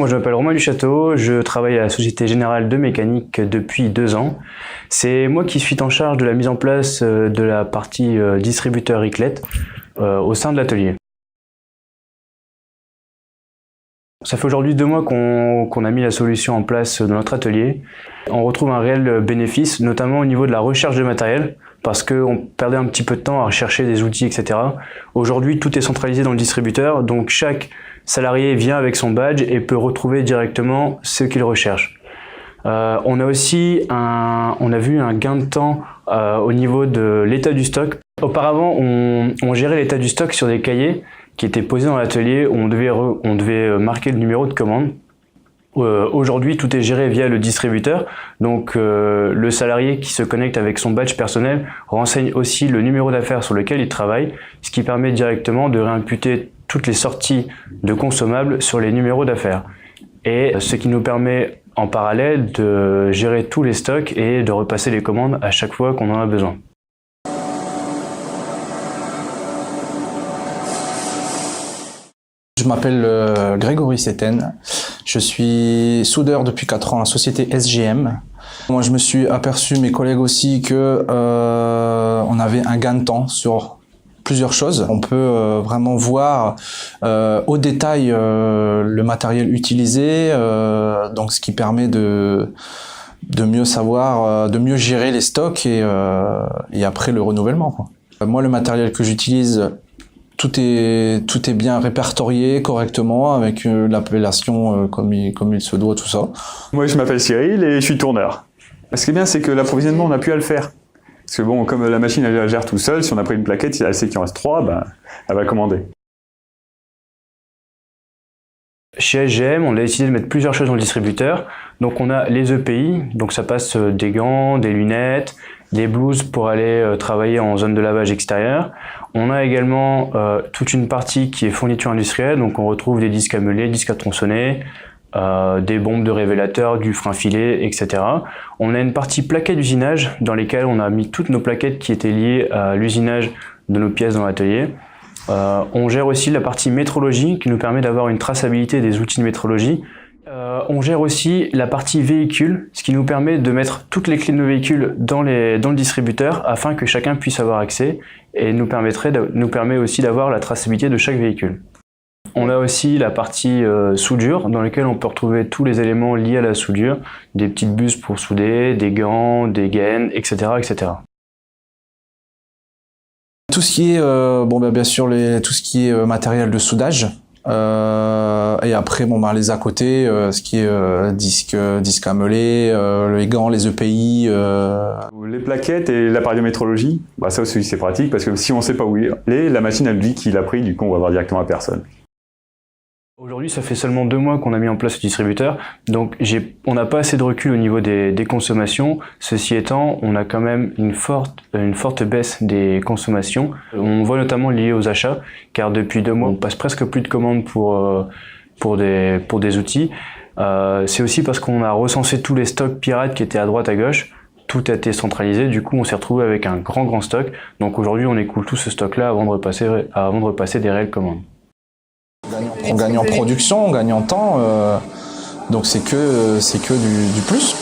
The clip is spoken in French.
je m'appelle Romain Duchâteau, je travaille à la Société Générale de Mécanique depuis 2 ans. C'est moi qui suis en charge de la mise en place de la partie distributeur Riclet au sein de l'atelier. Ça fait aujourd'hui 2 mois qu'on a mis la solution en place dans notre atelier. On retrouve un réel bénéfice, notamment au niveau de la recherche de matériel, parce qu'on perdait un petit peu de temps à rechercher des outils, etc. Aujourd'hui, tout est centralisé dans le distributeur, donc chaque salarié vient avec son badge et peut retrouver directement ce qu'il recherche. On a aussi on a vu un gain de temps au niveau de l'état du stock. Auparavant, on gérait l'état du stock sur des cahiers qui étaient posés dans l'atelier où on devait marquer le numéro de commande. Aujourd'hui, tout est géré via le distributeur, donc le salarié qui se connecte avec son badge personnel renseigne aussi le numéro d'affaires sur lequel il travaille, ce qui permet directement de réimputer toutes les sorties de consommables sur les numéros d'affaires. Et ce qui nous permet en parallèle de gérer tous les stocks et de repasser les commandes à chaque fois qu'on en a besoin. Je m'appelle Grégory Setten, je suis soudeur depuis 4 ans à la société SGM. Moi je me suis aperçu, mes collègues aussi, que on avait un gain de temps sur plusieurs choses. On peut vraiment voir au détail le matériel utilisé, donc ce qui permet de mieux savoir, de mieux gérer les stocks et après le renouvellement, quoi. Moi le matériel que j'utilise, tout est bien répertorié correctement avec l'appellation comme il se doit, tout ça. Moi je m'appelle Cyril et je suis tourneur. Ce qui est bien, c'est que l'approvisionnement, on n'a plus à le faire. Parce que bon, comme la machine elle gère tout seul, si on a pris une plaquette, si elle sait qu'il en reste 3, ben, elle va commander. Chez SGM, on a décidé de mettre plusieurs choses dans le distributeur. Donc on a les EPI, donc ça passe des gants, des lunettes, des blouses pour aller travailler en zone de lavage extérieur. On a également toute une partie qui est fourniture industrielle, donc on retrouve des disques à meuler, disques à tronçonner, des bombes de révélateur, du frein filet, etc. On a une partie plaquettes d'usinage dans lesquelles on a mis toutes nos plaquettes qui étaient liées à l'usinage de nos pièces dans l'atelier. On gère aussi la partie métrologie qui nous permet d'avoir une traçabilité des outils de métrologie. On gère aussi la partie véhicule, ce qui nous permet de mettre toutes les clés de nos véhicules dans le distributeur afin que chacun puisse avoir accès et nous permet aussi d'avoir la traçabilité de chaque véhicule. On a aussi la partie soudure dans laquelle on peut retrouver tous les éléments liés à la soudure, des petites buses pour souder, des gants, des gaines, etc. etc. Tout ce qui est, bien sûr, tout ce qui est matériel de soudage. Et après, les à côté, ce qui est disque à meuler, les gants, les EPI. Les plaquettes et l'appareil de métrologie, ça aussi c'est pratique parce que si on ne sait pas où il est, la machine elle dit qu'il a pris, du coup on va voir directement la personne. Aujourd'hui, ça fait seulement 2 mois qu'on a mis en place le distributeur, donc on n'a pas assez de recul au niveau des consommations. Ceci étant, on a quand même une forte baisse des consommations. On voit notamment lié aux achats, car depuis 2 mois, on passe presque plus de commandes pour des outils. C'est aussi parce qu'on a recensé tous les stocks pirates qui étaient à droite à gauche. Tout a été centralisé, du coup on s'est retrouvé avec un grand stock. Donc aujourd'hui, on écoule tout ce stock-là avant de repasser des réelles commandes. On gagne en production, on gagne en temps, donc c'est que du plus.